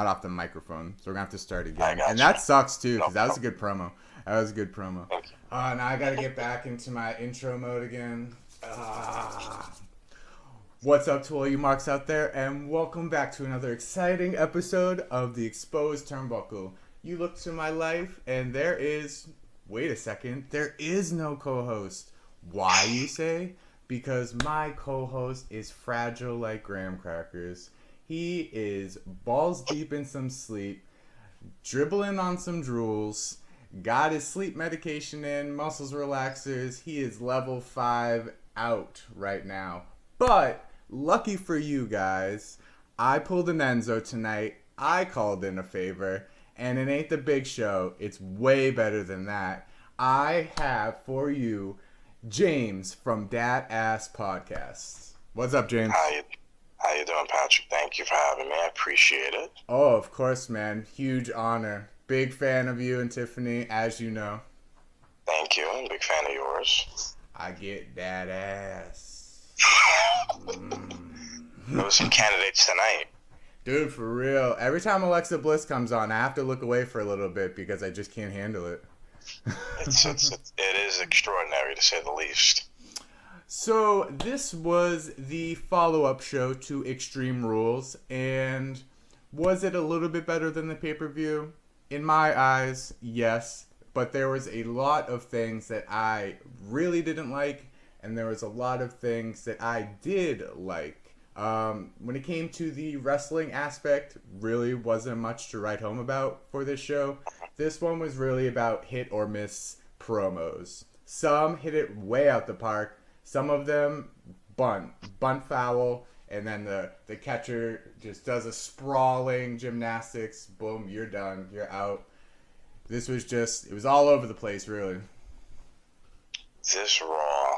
not off the microphone, so we're gonna have to start again. And that sucks too, because that was a good promo. That was a good promo. Now I gotta get back into my intro mode again. What's up to all you marks out there, and welcome back to another exciting episode of the Exposed Turnbuckle. You look to my life, and there is... Wait a second. There is no co-host. Why, you say? Because my co-host is fragile like graham crackers. He is balls deep in some sleep, dribbling on some drools, got his sleep medication in, muscles relaxers. He is level 5 out right now. But, lucky for you guys, I pulled an Enzo tonight. I called in a favor. And it ain't the big show. It's way better than that. I have for you James from Dat Ass Podcast. What's up, James? How you doing, Patrick? Thank you for having me. I appreciate it. Oh, of course, man. Huge honor. Big fan of you and Tiffany, as you know. Thank you. I'm a big fan of yours. I get that ass. There was some candidates tonight. Dude, for real. Every time Alexa Bliss comes on, I have to look away for a little bit because I just can't handle it. It is extraordinary, to say the least. So, this was the follow-up show to Extreme Rules, and was it a little bit better than the pay-per-view? In my eyes, yes, but there was a lot of things that I really didn't like, and there was a lot of things that I did like. When it came to the wrestling aspect, really wasn't much to write home about for this show. This one was really about hit or miss promos. Some hit it way out the park. Some of them bunt foul, and then the catcher just does a sprawling gymnastics. Boom, you're done. You're out. This was just, it was all over the place, really. This Raw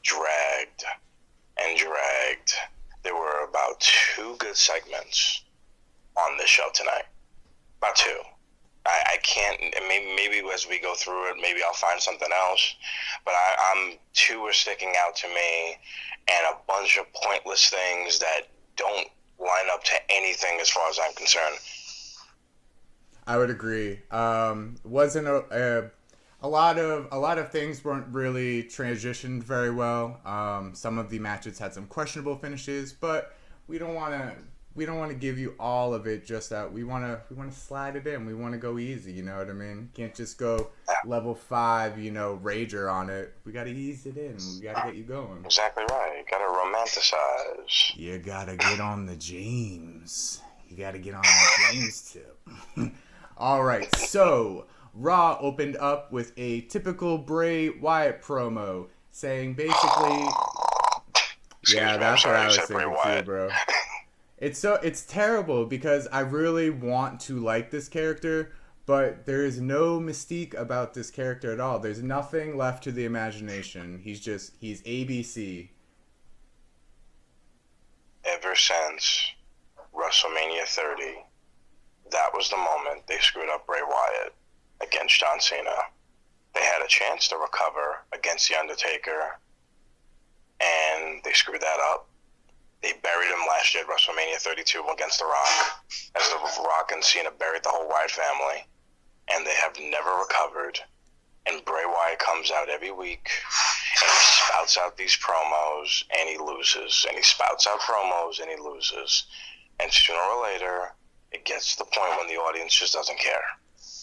dragged and dragged. There were about 2 good segments on this show tonight. About 2. I can't, maybe as we go through it, maybe I'll find something else. But 2 are sticking out to me, and a bunch of pointless things that don't line up to anything as far as I'm concerned. I would agree. Wasn't a lot of things weren't really transitioned very well. Some of the matches had some questionable finishes, but we don't want to give you all of it just out. We want to slide it in. We want to go easy, you know what I mean? Can't just go level 5, rager on it. We got to ease it in. We got to get you going. Exactly right. You got to romanticize. You got to get on the James. You got to get on the James tip. All right. So, Raw opened up with a typical Bray Wyatt promo, saying basically, yeah, that's what I was thinking too, bro. It's terrible because I really want to like this character, but there is no mystique about this character at all. There's nothing left to the imagination. He's ABC. Ever since WrestleMania 30, that was the moment they screwed up Bray Wyatt against John Cena. They had a chance to recover against The Undertaker, and they screwed that up. They buried him last year at WrestleMania 32 against The Rock, as The Rock and Cena buried the whole Wyatt family, and they have never recovered. And Bray Wyatt comes out every week, and he spouts out these promos, and he loses. And he spouts out promos, and he loses. And sooner or later, it gets to the point when the audience just doesn't care.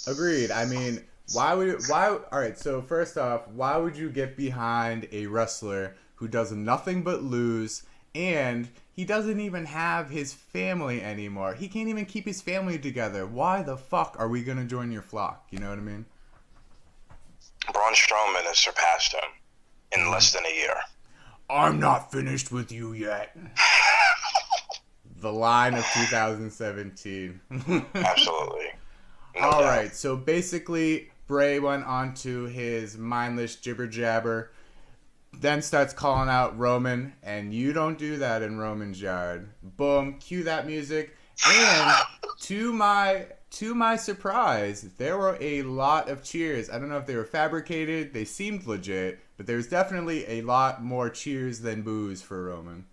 Agreed. I mean, alright, so first off, why would you get behind a wrestler who does nothing but lose, and he doesn't even have his family anymore? He can't even keep his family together. Why the fuck are we gonna join your flock? You know what I mean? Braun Strowman has surpassed him in less than a year. I'm not finished with you yet. The line of 2017. Absolutely. All right, so basically, Bray went on to his mindless jibber jabber, then starts calling out Roman, and you don't do that in Roman's yard. Boom, cue that music, and to my surprise, there were a lot of cheers. I don't know if they were fabricated, they seemed legit, but there was definitely a lot more cheers than boos for Roman.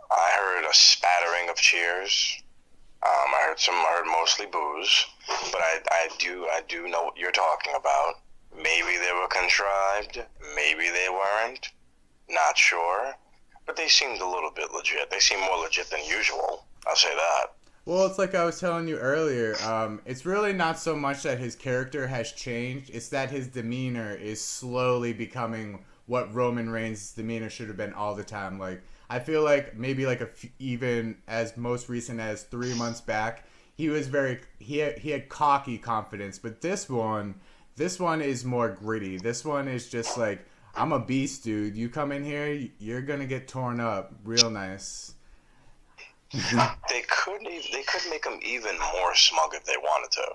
I heard a spattering of cheers. I heard mostly boos, but I do know what you're talking about. Maybe they were contrived, maybe they weren't, not sure, but they seemed a little bit legit. They seemed more legit than usual, I'll say that. Well, it's like I was telling you earlier, it's really not so much that his character has changed, it's that his demeanor is slowly becoming what Roman Reigns' demeanor should have been all the time. Like, I feel like maybe like even as most recent as 3 months back, he had cocky confidence, but this one is more gritty. This one is just like, I'm a beast, dude. You come in here, you're gonna get torn up real nice. They could make him even more smug if they wanted to.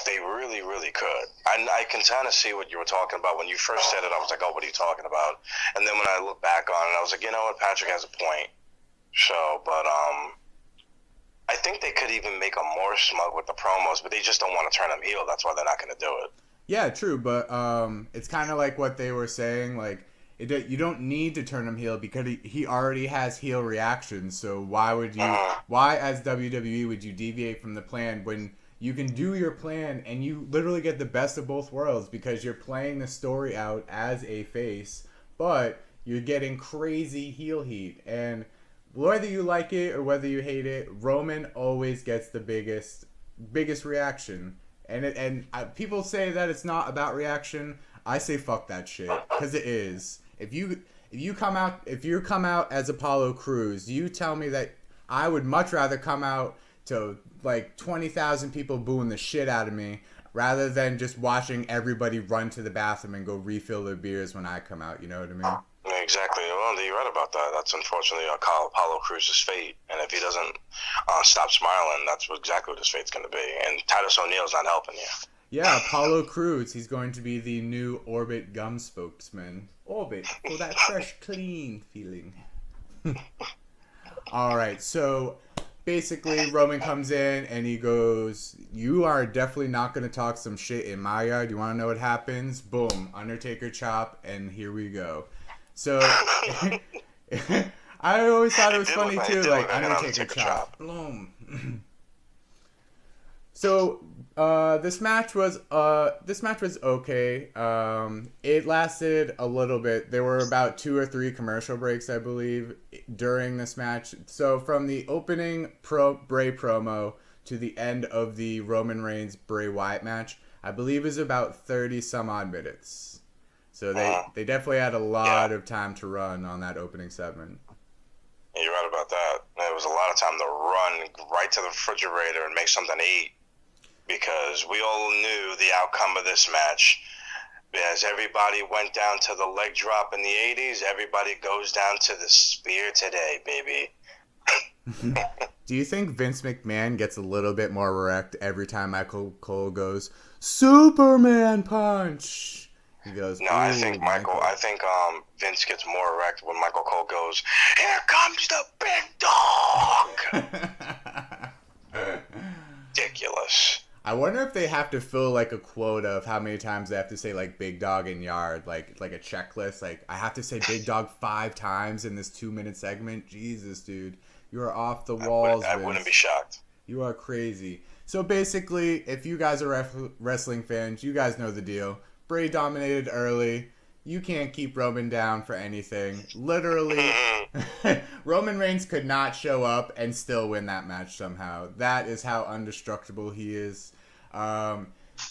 They really, really could. I can kind of see what you were talking about. When you first said it, I was like, oh, what are you talking about? And then when I look back on it, I was like, you know what, Patrick has a point. So, but I think they could even make him more smug with the promos, but they just don't want to turn him heel. That's why they're not going to do it. Yeah, true, but it's kind of like what they were saying, like, you don't need to turn him heel because he already has heel reactions, so why as WWE would you deviate from the plan when you can do your plan and you literally get the best of both worlds because you're playing the story out as a face, but you're getting crazy heel heat. And whether you like it or whether you hate it, Roman always gets the biggest reaction. And people say that it's not about reaction. I say fuck that shit, because it is. If you come out as Apollo Crews, you tell me that I would much rather come out to like 20,000 people booing the shit out of me rather than just watching everybody run to the bathroom and go refill their beers when I come out. You know what I mean? Exactly. Well, you're right about that. That's unfortunately Apollo Crews' fate. And if he doesn't stop smiling, that's exactly what his fate's going to be. And Titus O'Neil's not helping you. Yeah, Apollo Crews. He's going to be the new Orbit gum spokesman. Orbit, for that fresh, clean feeling. All right, so basically Roman comes in and he goes, you are definitely not going to talk some shit in my yard. You want to know what happens? Boom, Undertaker chop, and here we go. So I always thought it was funny too, like Undertaker chop. Boom. So this match was okay. It lasted a little bit. There were about 2 or 3 commercial breaks, I believe, during this match. So from the opening Bray promo to the end of the Roman Reigns Bray Wyatt match, I believe is about 30 some odd minutes. So they definitely had a lot of time to run on that opening segment. Yeah, you're right about that. There was a lot of time to run right to the refrigerator and make something to eat. Because we all knew the outcome of this match. As everybody went down to the leg drop in the 80s, everybody goes down to the spear today, baby. Do you think Vince McMahon gets a little bit more wrecked every time Michael Cole goes, Superman punch? He goes, no, I think Vince gets more wrecked when Michael Cole goes, here comes the big dog. Ridiculous. I wonder if they have to fill like a quota of how many times they have to say like big dog and yard, like a checklist. Like I have to say big dog 5 times in this 2-minute segment. Jesus, dude, you are off the walls. I wouldn't be shocked. You are crazy. So basically, if you guys are wrestling fans, you guys know the deal. Bray dominated early. You can't keep Roman down for anything. Literally, Roman Reigns could not show up and still win that match somehow. That is how indestructible he is.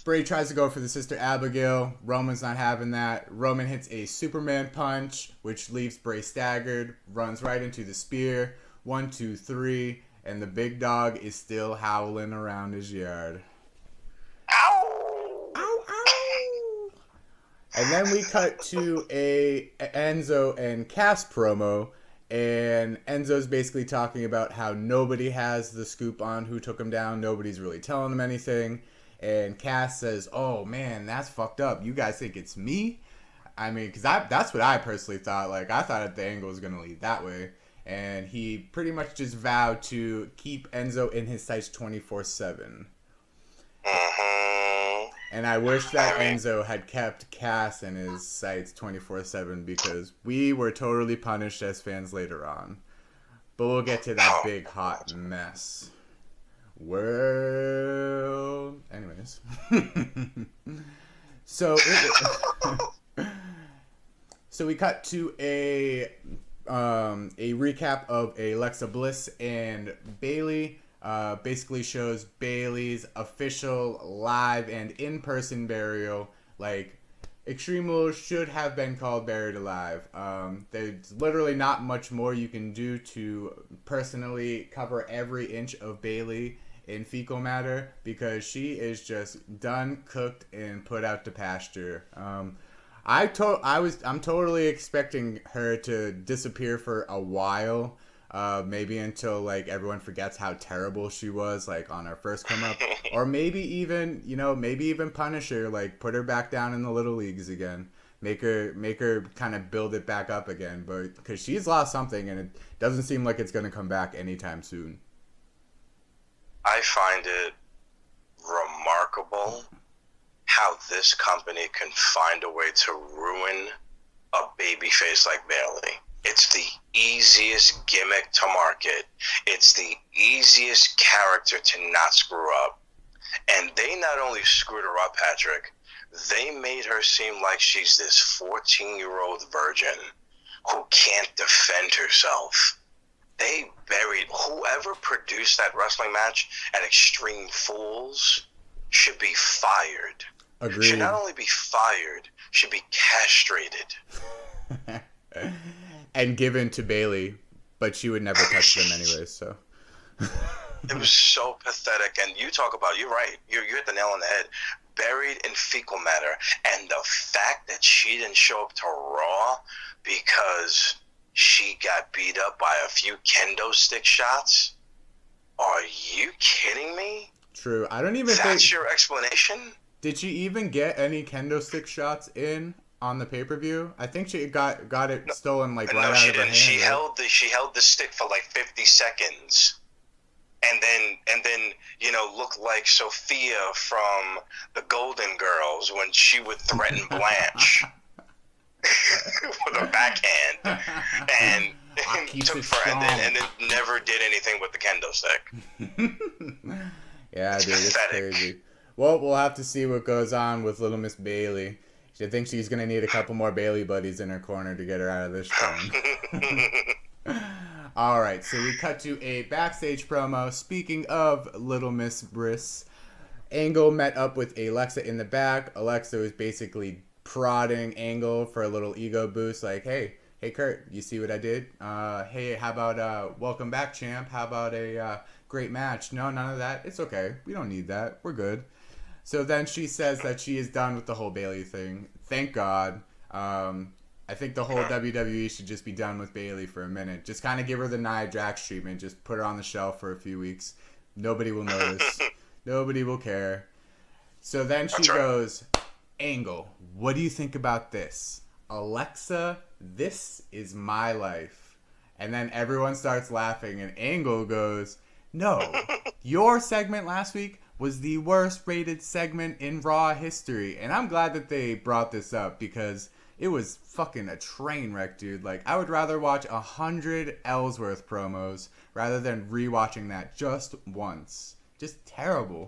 Bray tries to go for the Sister Abigail. Roman's not having that. Roman hits a Superman punch, which leaves Bray staggered. Runs right into the spear. 1, 2, 3. And the big dog is still howling around his yard. Ow! Ow, ow! And then we cut to a Enzo and Cass promo, and Enzo's basically talking about how nobody has the scoop on who took him down. Nobody's really telling him anything. And Cass says, oh, man, that's fucked up. You guys think it's me? I mean, because that's what I personally thought. Like, I thought the angle was going to lead that way. And he pretty much just vowed to keep Enzo in his sights 24/7. And I wish that Enzo had kept Cass in his sights 24/7 because we were totally punished as fans later on. But we'll get to that big hot mess. Well, anyways. So we cut to a recap of Alexa Bliss and Bayley. Basically shows Bayley's official live and in-person burial. Like, Extreme Rules should have been called Buried Alive. There's literally not much more you can do to personally cover every inch of Bayley in fecal matter, because she is just done, cooked, and put out to pasture. I'm totally expecting her to disappear for a while. Maybe until like everyone forgets how terrible she was, like on her first come up, or maybe even punish her, like put her back down in the little leagues again, make her kind of build it back up again, but because she's lost something and it doesn't seem like it's gonna come back anytime soon. I find it remarkable how this company can find a way to ruin a babyface like Bayley. It's the easiest gimmick to market. It's the easiest character to not screw up. And they not only screwed her up, Patrick, they made her seem like she's this 14-year-old virgin who can't defend herself. They buried whoever produced that wrestling match at Extreme Fools should be fired. Agreed. Should not only be fired, should be castrated. And given to Bayley, but she would never touch them anyways, so. It was so pathetic. And you're right. You hit the nail on the head. Buried in fecal matter. And the fact that she didn't show up to Raw because she got beat up by a few kendo stick shots? Are you kidding me? True. I don't even think... That's your explanation? Did she even get any kendo stick shots in on the pay-per-view? I think she got it stolen right no, out she of her didn't. hand. She held the stick for like 50 seconds. And then looked like Sophia from the Golden Girls when she would threaten Blanche with a backhand, and then never did anything with the kendo stick. Yeah, dude, it's crazy. Well, we'll have to see what goes on with Little Miss Bayley. I think she's gonna need a couple more Bayley buddies in her corner to get her out of this one. All right, so we cut to a backstage promo. Speaking of Little Miss Bliss, Angle met up with Alexa in the back. Alexa was basically prodding Angle for a little ego boost, like, hey Kurt, you see what I did? Hey, how about welcome back, champ? How about a great match? No, none of that. It's okay. We don't need that. We're good. So then she says that she is done with the whole Bayley thing. Thank God. I think the whole WWE should just be done with Bayley for a minute. Just kind of give her the Nia Jax treatment. Just put her on the shelf for a few weeks. Nobody will notice. Nobody will care. So then she goes, Angle, what do you think about this? Alexa, this is my life. And then everyone starts laughing, and Angle goes, no, your segment last week was the worst rated segment in Raw history. And I'm glad that they brought this up, because it was fucking a train wreck, dude. Like, I would rather watch 100 Ellsworth promos rather than rewatching that just once. Just terrible.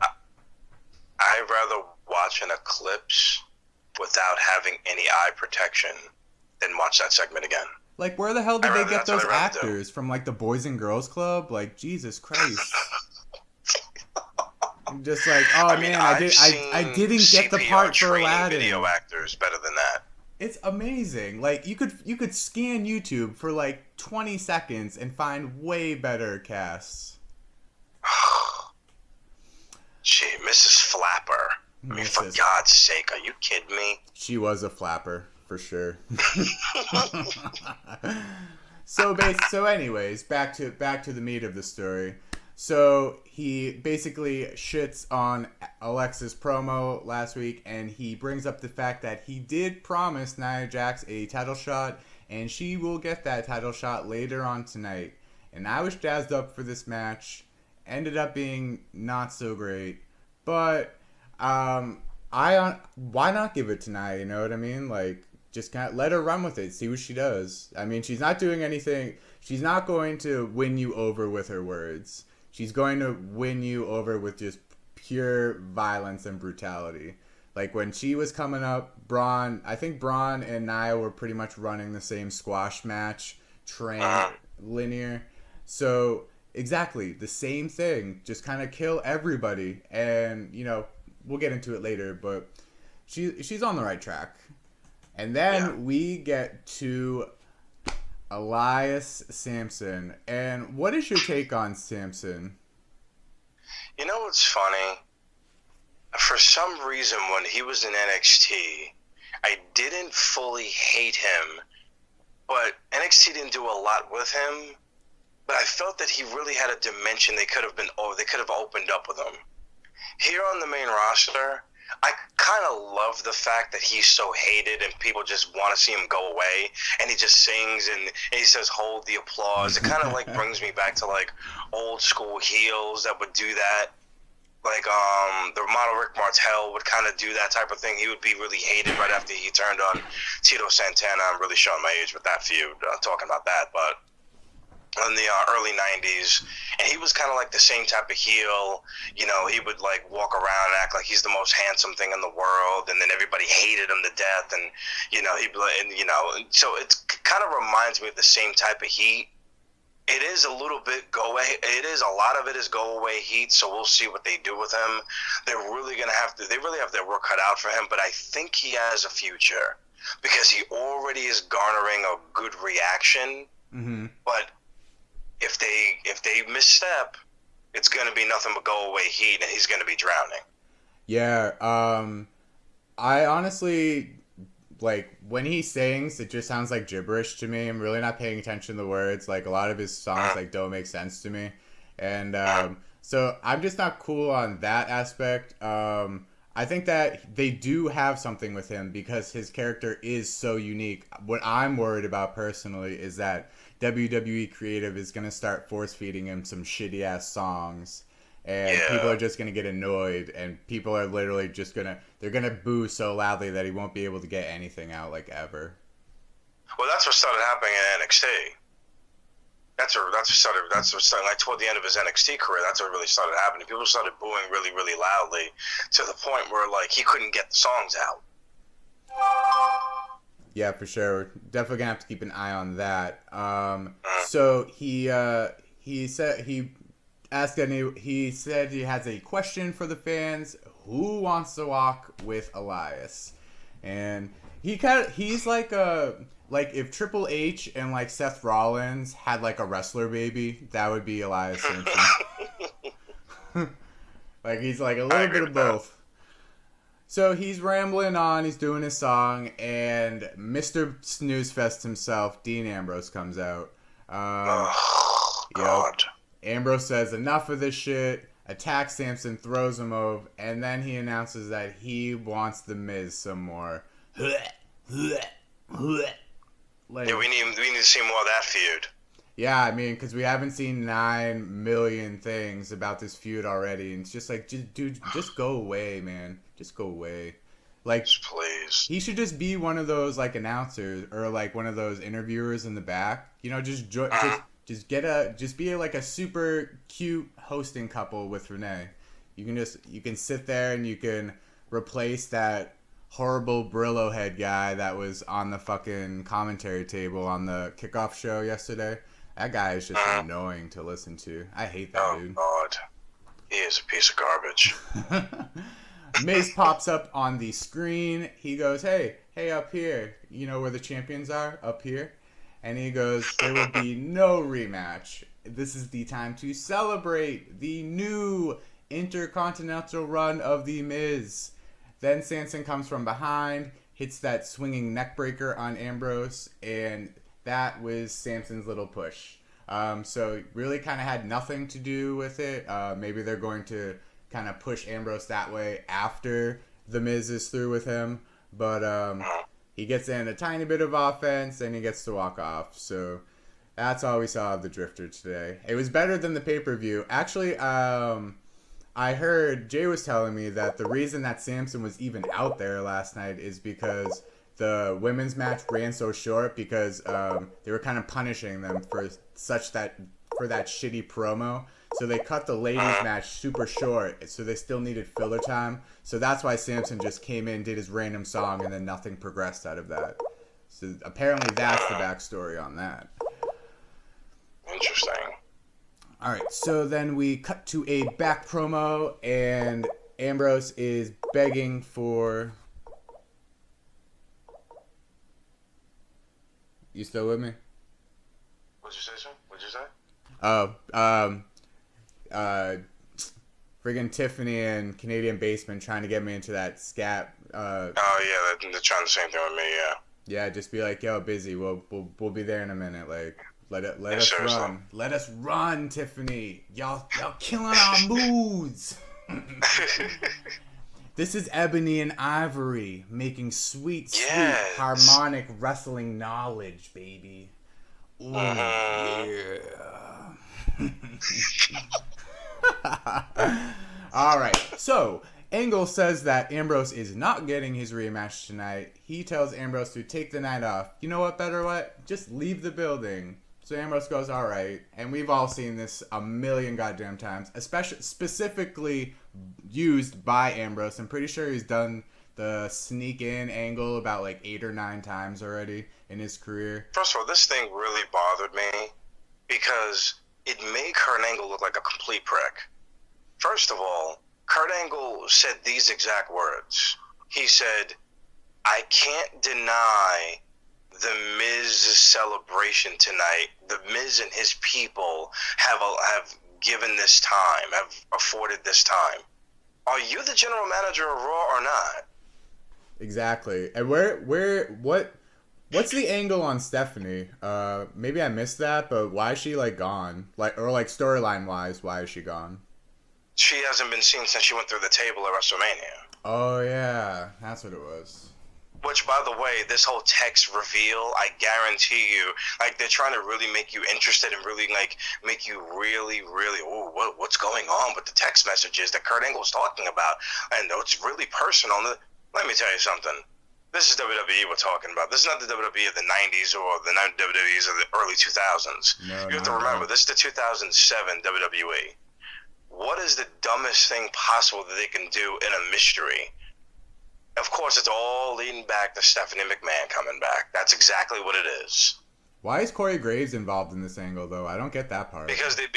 I'd rather watch an eclipse without having any eye protection than watch that segment again. Like, where the hell did they get those actors? From, like, the Boys and Girls Club? Like, Jesus Christ. I'm just like, I didn't get the part for Aladdin. Video actors better than that. It's amazing. Like, you could scan YouTube for like 20 seconds and find way better casts. Gee, Mrs. Flapper. I mean, for God's sake, are you kidding me? She was a flapper, for sure. So anyways, back to the meat of the story. So he basically shits on Alexa's promo last week, and he brings up the fact that he did promise Nia Jax a title shot, and she will get that title shot later on tonight. And I was jazzed up for this match. Ended up being not so great, but why not give it to Nia? You know what I mean? Like, just kind of let her run with it, see what she does. I mean, she's not doing anything. she's not going to win you over with her words. She's going to win you over with just pure violence and brutality. Like when she was coming up, I think Braun and Nia were pretty much running the same squash match, linear. So exactly the same thing, just kind of kill everybody. And, you know, we'll get into it later, but she's on the right track. And then we get to Elias Samson. And what is your take on Samson? You know what's funny? For some reason, when he was in NXT, I didn't fully hate him, but NXT didn't do a lot with him. But I felt that he really had a dimension they could have opened up with him. Here on the main roster, I kind of love the fact that he's so hated and people just want to see him go away, and he just sings and he says hold the applause. It kind of like brings me back to like old school heels that would do that. Like the model Rick Martel would kind of do that type of thing. He would be really hated right after he turned on Tito Santana. I'm really showing my age with that feud, talking about that, but in the early 90s, and he was kind of like the same type of heel. You know, he would like walk around and act like he's the most handsome thing in the world, and then everybody hated him to death, and you know, so it kind of reminds me of the same type of heat. It is a little bit a lot of it is go away heat, so we'll see what they do with him. They really have their work cut out for him, but I think he has a future because he already is garnering a good reaction. Mm-hmm. But if they misstep, it's going to be nothing but go away heat, and he's going to be drowning. Yeah, I honestly, like, when he sings, it just sounds like gibberish to me. I'm really not paying attention to the words. Like, a lot of his songs, like, don't make sense to me. And so I'm just not cool on that aspect. I think that they do have something with him because his character is so unique. What I'm worried about personally is that WWE Creative is going to start force-feeding him some shitty-ass songs. And people are just going to get annoyed, and people are literally just going to... They're going to boo so loudly that he won't be able to get anything out, like, ever. Well, that's what started happening in NXT. That's what started, like, toward the end of his NXT career, that's what really started happening. People started booing really, really loudly to the point where, like, he couldn't get the songs out. Yeah, for sure. We're definitely going to have to keep an eye on that. So he said he has a question for the fans. Who wants to walk with Elias? And he's like if Triple H and like Seth Rollins had like a wrestler baby, that would be Elias Simpson. Like he's like a little bit of both. So he's rambling on, he's doing his song, and Mr. Snoozefest himself, Dean Ambrose, comes out. Oh, God. Ambrose says, enough of this shit, attacks Samson, throws him over, and then he announces that he wants The Miz some more. Like, yeah, we need to see more of that feud. Yeah, I mean, because we haven't seen 9 million things about this feud already, and it's just like, dude, just go away, man. Just go away. Like, please. He should just be one of those, like, announcers, or, like, one of those interviewers in the back. You know, just be like a super cute hosting couple with Renee. You can sit there and you can replace that horrible Brillo head guy that was on the fucking commentary table on the kickoff show yesterday. That guy is just annoying to listen to. I hate that dude. Oh, God. He is a piece of garbage. Miz pops up on the screen. He goes, hey, up here. You know where the champions are? Up here. And he goes, there will be no rematch. This is the time to celebrate the new Intercontinental run of The Miz. Then Samson comes from behind, hits that swinging neckbreaker on Ambrose, and that was Samson's little push. So really kind of had nothing to do with it. Maybe they're going to kind of push Ambrose that way after The Miz is through with him. But he gets in a tiny bit of offense, and he gets to walk off. So that's all we saw of the Drifter today. It was better than the pay-per-view. Actually, I heard Jay was telling me that the reason that Samson was even out there last night is because the women's match ran so short because they were kind of punishing them for that shitty promo. So they cut the ladies match super short, so they still needed filler time. So that's why Samson just came in, did his random song, and then nothing progressed out of that. So apparently that's the backstory on that. Interesting. All right, so then we cut to a back promo, and Ambrose is begging for... You still with me? What'd you say, sir? What'd you say? Friggin' Tiffany and Canadian Basement trying to get me into that scat. Oh yeah, they're trying the same thing with me. Yeah. Yeah, just be like, yo, busy. We'll be there in a minute. Like, let Yeah, us seriously. run. Let us run, Tiffany. Y'all killing our moods. This is Ebony and Ivory making sweet Yes. harmonic wrestling knowledge, baby. Ooh, yeah. All right, so Angle says that Ambrose is not getting his rematch tonight. He tells Ambrose to take the night off. You know what, better what? Just leave the building. So Ambrose goes, all right. And we've all seen this a million goddamn times, especially specifically used by Ambrose. I'm pretty sure he's done the sneak in angle about like 8 or 9 times already in his career. First of all, this thing really bothered me because it made Kurt Angle look like a complete prick. First of all, Kurt Angle said these exact words. He said, I can't deny the Miz celebration tonight. The Miz and his people have given this time, have afforded this time. Are you the general manager of Raw or not? Exactly. And what's the angle on Stephanie? Maybe I missed that, but why is she like gone? Like, or like storyline wise, why is she gone? She hasn't been seen since she went through the table at WrestleMania. Oh yeah, that's what it was. Which, by the way, this whole text reveal, I guarantee you, like, they're trying to really make you interested and really, like, make you really, what's going on with the text messages that Kurt Angle's talking about. And it's really personal. Let me tell you something. This is WWE we're talking about. This is not the WWE of the 90s or the WWEs of the early 2000s. No, you have to remember, this is the 2007 WWE. What is the dumbest thing possible that they can do in a mystery? Of course, it's all leading back to Stephanie McMahon coming back. That's exactly what it is. Why is Corey Graves involved in this angle, though? I don't get that part. Because it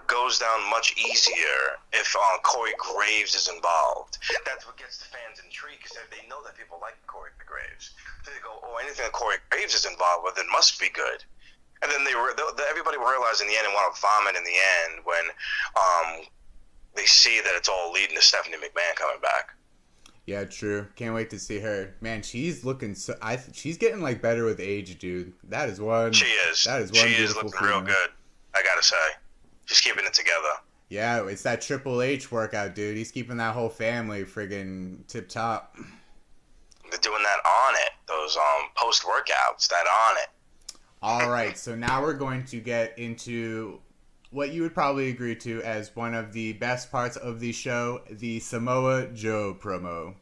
goes down much easier if Corey Graves is involved. That's what gets the fans intrigued because they know that people like Corey Graves. So they go, oh, anything that Corey Graves is involved with, it must be good. And then everybody will realize in the end and want to vomit in the end when they see that it's all leading to Stephanie McMahon coming back. Yeah, true. Can't wait to see her. Man, she's looking so... she's getting, like, better with age, dude. That is one... She is. That is one She is beautiful looking female. real good, I gotta say. She's keeping it together. Yeah, it's that Triple H workout, dude. He's keeping that whole family friggin' tip-top. They're doing that on it. Those post-workouts, that on it. All right, so now we're going to get into what you would probably agree to as one of the best parts of the show, the Samoa Joe promo.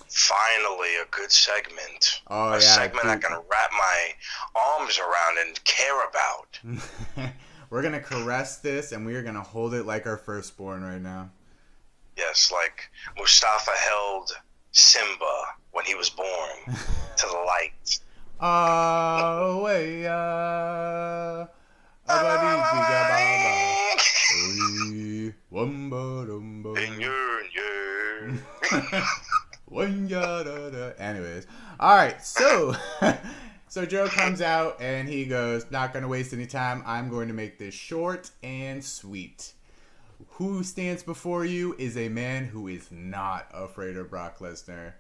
Finally, a good segment. Oh, a yeah, segment dude. I can wrap my arms around and care about. We're going to caress this, and we are going to hold it like our firstborn right now. Yes, like Mustafa held Simba when he was born to the light. Oh, way, Anyways, all right, so Joe comes out and he goes, not gonna waste any time, I'm going to make this short and sweet. Who stands before you is a man who is not afraid of Brock Lesnar.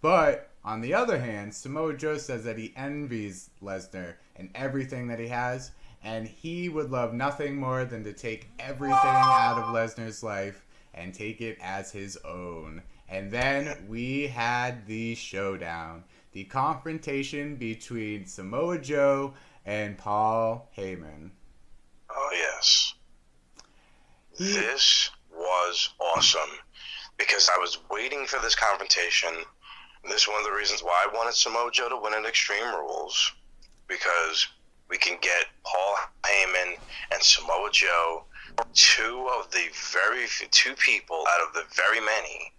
But on the other hand, Samoa Joe says that he envies Lesnar and everything that he has, and he would love nothing more than to take everything out of Lesnar's life and take it as his own. And then we had the showdown, the confrontation between Samoa Joe and Paul Heyman. Oh, yes. This was awesome because I was waiting for this confrontation And this is one of the reasons why I wanted Samoa Joe to win at Extreme Rules, because we can get Paul Heyman and Samoa Joe, two people out of the very many,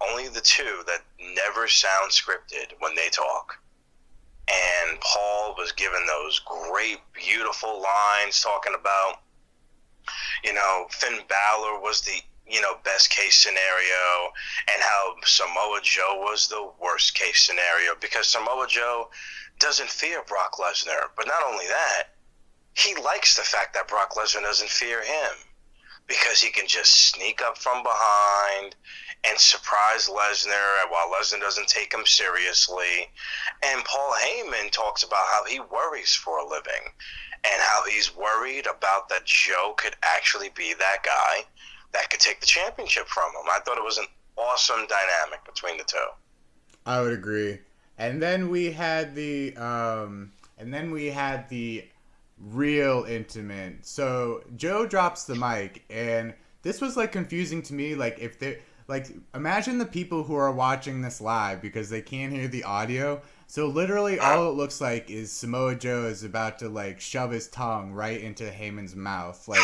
only the two that never sound scripted when they talk. And Paul was given those great, beautiful lines talking about, Finn Balor was the, best case scenario, and how Samoa Joe was the worst case scenario, because Samoa Joe doesn't fear Brock Lesnar. But not only that, he likes the fact that Brock Lesnar doesn't fear him, because he can just sneak up from behind and surprise Lesnar while Lesnar doesn't take him seriously. And Paul Heyman talks about how he worries for a living, and how he's worried about that Joe could actually be that guy that could take the championship from him. I thought it was an awesome dynamic between the two. I would agree. And then we had the real intimate. So Joe drops the mic, and this was like confusing to me. Like, if they imagine the people who are watching this live because they can't hear the audio. So literally all it looks like is Samoa Joe is about to like shove his tongue right into Heyman's mouth. Like,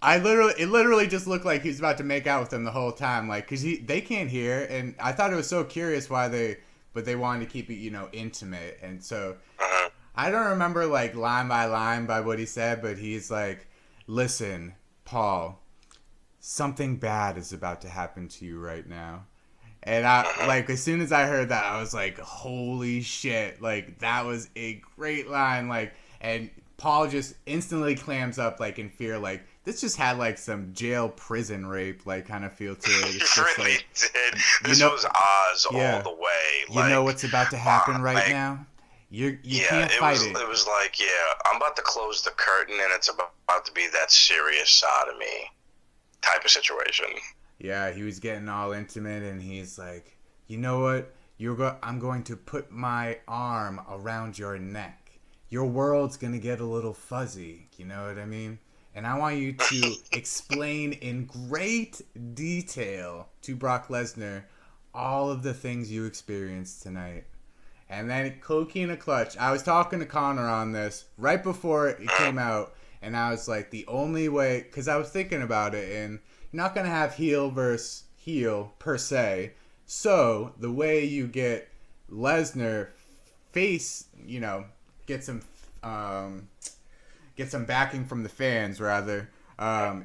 it literally just looked like he was about to make out with him the whole time. Like, cause they can't hear, and I thought it was so curious why they wanted to keep it, intimate. And so I don't remember like line by what he said, but he's like, "Listen, Paul, something bad is about to happen to you right now." And I, like, as soon as I heard that, I was like, holy shit. Like, that was a great line. Like, and Paul just instantly clams up, like, in fear. Like, this just had, like, some jail prison rape, like, kind of feel to it. It's just really like, did. This was Oz all the way. You know what's about to happen right now? You can't fight it. It was like, I'm about to close the curtain, and it's about to be that serious sodomy type of situation. Yeah, he was getting all intimate, and he's like, "You know what? I'm going to put my arm around your neck. Your world's going to get a little fuzzy, you know what I mean? And I want you to explain in great detail to Brock Lesnar all of the things you experienced tonight." And then Coquina Clutch. I was talking to Connor on this right before it came out, and I was like, the only way, because I was thinking about it, and you're not going to have heel versus heel per se. So the way you get Lesnar face, get some backing from the fans rather.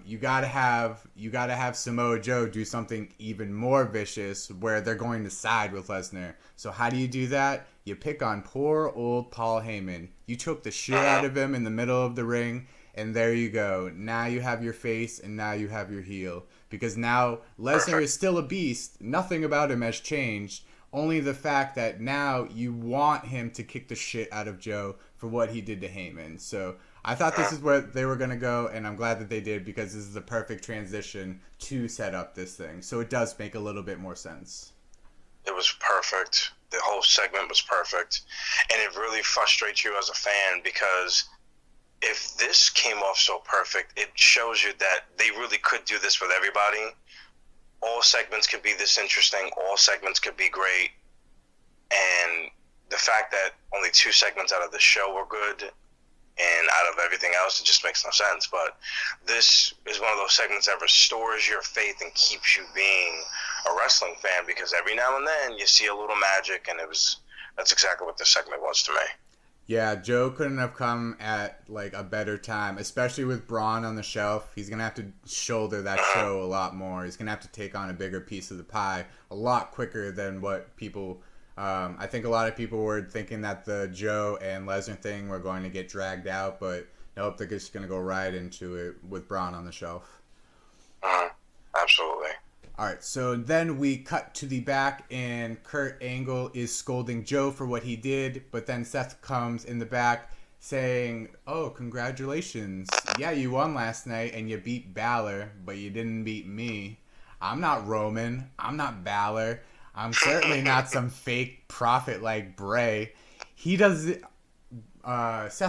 You gotta have Samoa Joe do something even more vicious where they're going to side with Lesnar. So how do you do that? You pick on poor old Paul Heyman. You choke the shit out of him in the middle of the ring. And there you go. Now you have your face, and now you have your heel. Because now Lesnar is still a beast. Nothing about him has changed. Only the fact that now you want him to kick the shit out of Joe for what he did to Heyman. So I thought this is where they were going to go, and I'm glad that they did, because this is the perfect transition to set up this thing. So it does make a little bit more sense. It was perfect. The whole segment was perfect. And it really frustrates you as a fan, because if this came off so perfect, it shows you that they really could do this with everybody. All segments could be this interesting. All segments could be great. And the fact that only 2 segments out of the show were good, and out of everything else, it just makes no sense. But this is one of those segments that restores your faith and keeps you being a wrestling fan, because every now and then you see a little magic, and that's exactly what this segment was to me. Yeah, Joe couldn't have come at like a better time, especially with Braun on the shelf. He's going to have to shoulder that show a lot more. He's going to have to take on a bigger piece of the pie a lot quicker than what people... I think a lot of people were thinking that the Joe and Lesnar thing were going to get dragged out, but nope, they're just going to go right into it with Braun on the shelf. Absolutely. All right, so then we cut to the back, and Kurt Angle is scolding Joe for what he did, but then Seth comes in the back saying, "Oh, congratulations. Yeah, you won last night, and you beat Balor, but you didn't beat me. I'm not Roman. I'm not Balor. I'm certainly not some fake prophet like Bray. Seth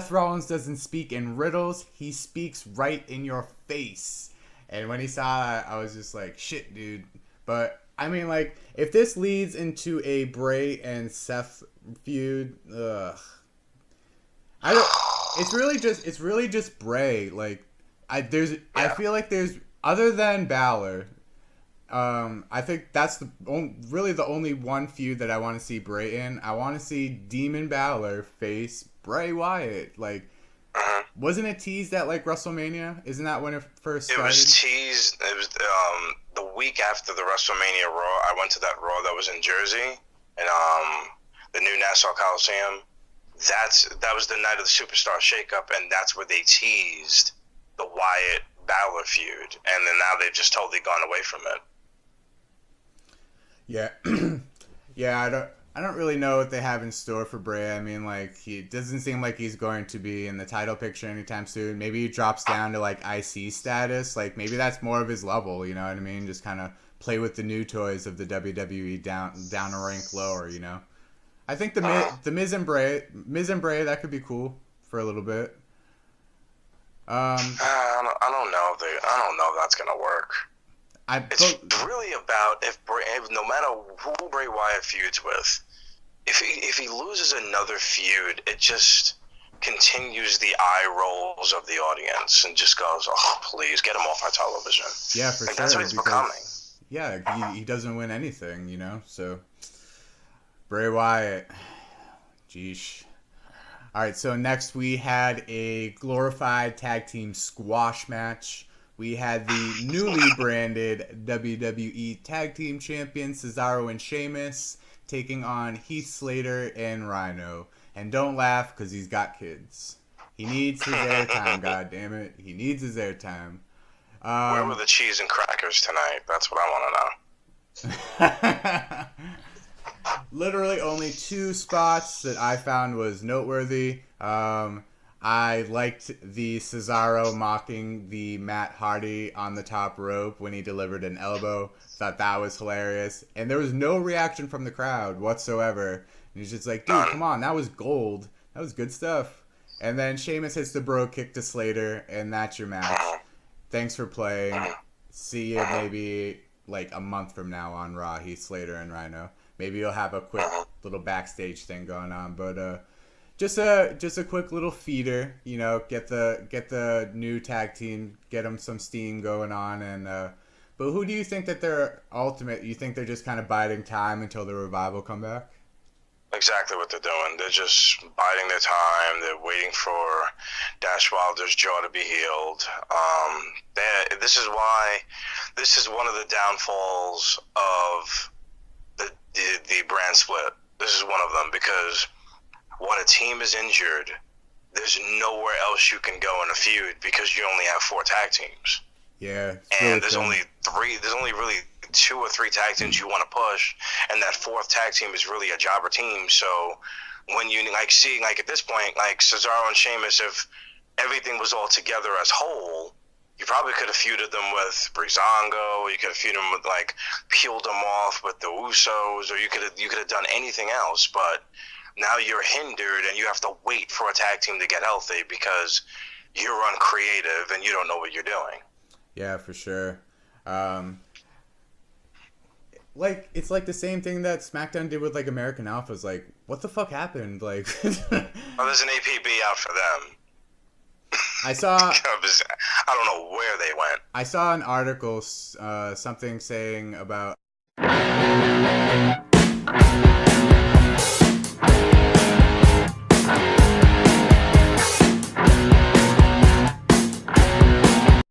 Rollins doesn't speak in riddles. He speaks right in your face." And when he saw that, I was just like, shit, dude. But I mean, like, if this leads into a Bray and Seth feud, ugh. I don't. It's really just Bray. Like, I feel like there's other than Balor. I think that's really the only one feud that I want to see Bray in. I want to see Demon Balor face Bray Wyatt. Like, wasn't it teased at like WrestleMania? Isn't that when it first started? It was teased. It was the week after the WrestleMania Raw. I went to that Raw that was in Jersey, and the new Nassau Coliseum. That was the night of the Superstar Shakeup, and that's where they teased the Wyatt Balor feud, and then now they've just totally gone away from it. Yeah, yeah. I don't really know what they have in store for Bray. I mean, like, he doesn't seem like he's going to be in the title picture anytime soon. Maybe he drops down to like IC status. Like, maybe that's more of his level. You know what I mean? Just kind of play with the new toys of the WWE down a rank lower. You know. I think the Miz and Bray, that could be cool for a little bit. I don't know. I don't know if that's gonna work. It's really about if no matter who Bray Wyatt feuds with, if he loses another feud, it just continues the eye rolls of the audience and just goes, oh, please get him off our television. Yeah, for sure. That's what he's becoming. Yeah, he doesn't win anything, you know. So Bray Wyatt, jeesh. All right, so next we had a glorified tag team squash match. We had the newly branded WWE Tag Team Champions Cesaro and Sheamus taking on Heath Slater and Rhino. And don't laugh, because he's got kids. He needs his airtime, goddammit. He needs his airtime. Where were the cheese and crackers tonight? That's what I want to know. Literally only 2 spots that I found was noteworthy. I liked the Cesaro mocking the Matt Hardy on the top rope when he delivered an elbow. Thought that was hilarious. And there was no reaction from the crowd whatsoever. And he's just like, dude, come on, that was gold. That was good stuff. And then Sheamus hits the bro kick to Slater, and that's your match. Thanks for playing. See you maybe like a month from now on Raw, Heath Slater and Rhino. Maybe you'll have a quick little backstage thing going on, but just a quick little feeder, you know, get the new tag team, get them some steam going on, and but who do you think that they're ultimate? You think they're just kind of biding time until the Revival come back? Exactly what they're doing. They're just biding their time. They're waiting for Dash Wilder's jaw to be healed. This is one of the downfalls of the brand split. This is one of them, because when a team is injured, there's nowhere else you can go in a feud because you only have 4 tag teams. Yeah. And there's only really 2 or 3 tag teams you want to push, and that 4th tag team is really a jobber team. So when you see at this point, like Cesaro and Sheamus, if everything was all together as whole, you probably could have feuded them with Breezango. You could have feuded them with peeled them off with the Usos, or you could have done anything else. But now you're hindered, and you have to wait for a tag team to get healthy because you're uncreative and you don't know what you're doing. Yeah, for sure. It's like the same thing that SmackDown did with American Alphas. Like, what the fuck happened? Like, there's an APB out for them. I saw. I don't know where they went. I saw an article, something saying about